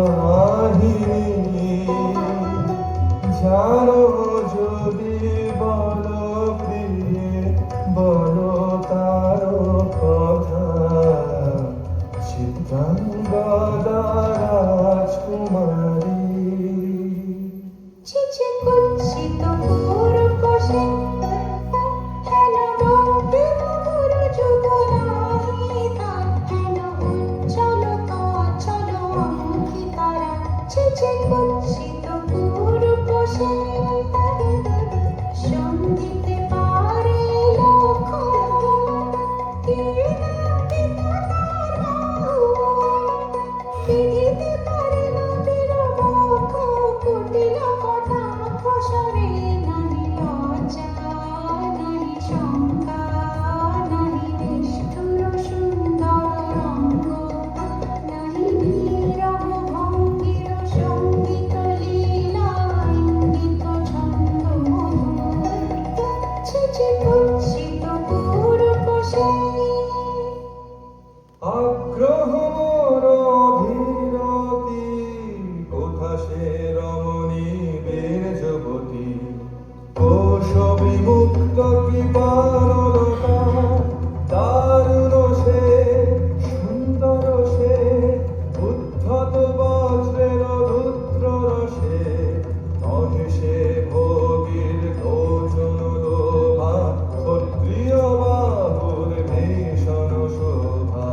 সিংহবাহিনী জানো যদি বলো প্রিয়ে বলো তার কথা চিত্রাঙ্গদা রাজকুমারী ছিছে কুৎসিত পুরকোশে হেন গম্ভীর যুগলাহিতা হেন উজ্জ্বল অচল অঙ্কিতারা ছিছে কুৎসিত পুরকোশে সঙ্গীতে পারে লক্ষণ কে নাকি তার বাহু বিধিতে পারে না বীরবক্ষ কুটিল কটাক্ষ স্বরে নাহি লজ্জা নাহি শঙ্কা নাহি নিষ্ঠুর সুন্দর রঙ্গ নাহি নীরব ভঙ্গির সঙ্গীত লীলা ইঙ্গিত ছন্দ মধুর ছিছে কুৎসিত পুরকোশে আগ্রহ মোর অভিরতি কোথা সে রমণী বীর্যবতী কোশ বিমুক্ত কৃপারলতা দারুণ সে সুন্দর সে উদ্ধত বজ্রের রুদ্র রসে নহে সে ভোগীর লোচন লোভা ক্ষত্রিয় বাহুর ভীষণ শোভা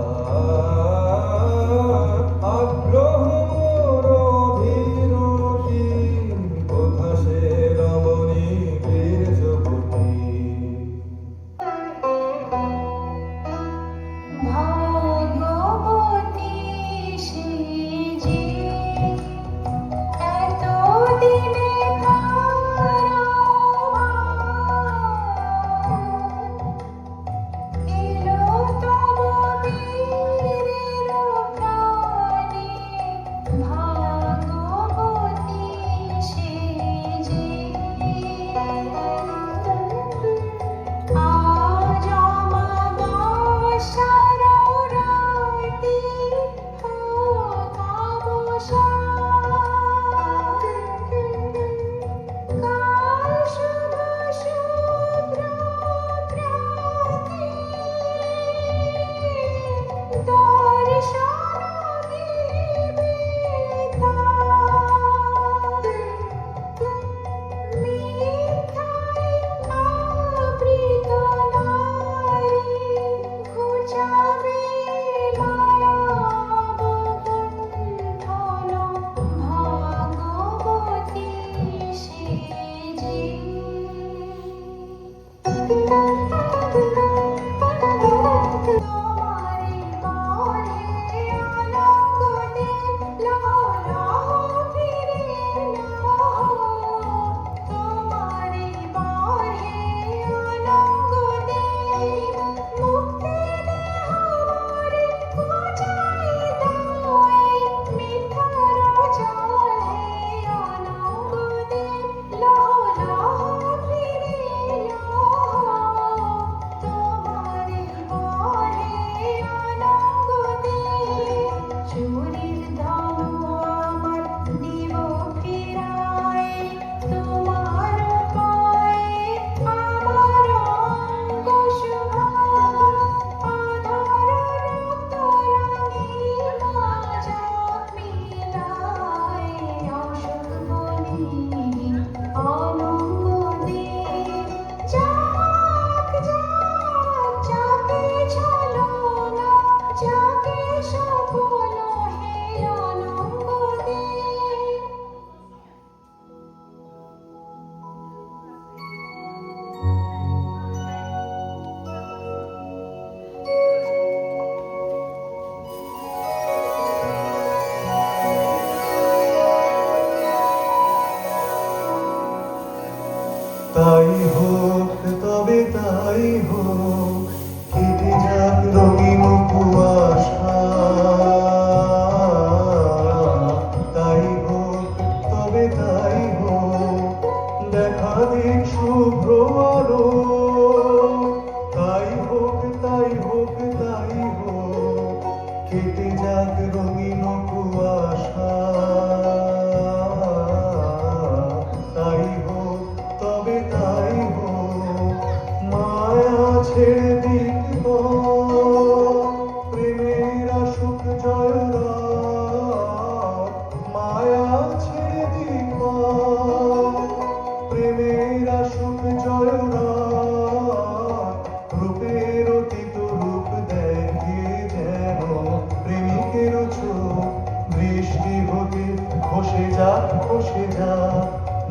যাক খসে যাক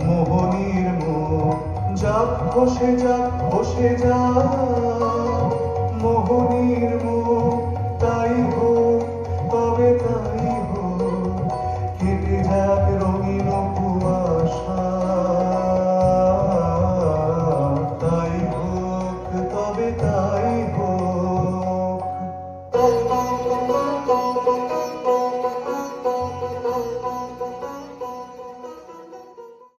মোহনীর মুখ, যাক খসে যাক খসে যাক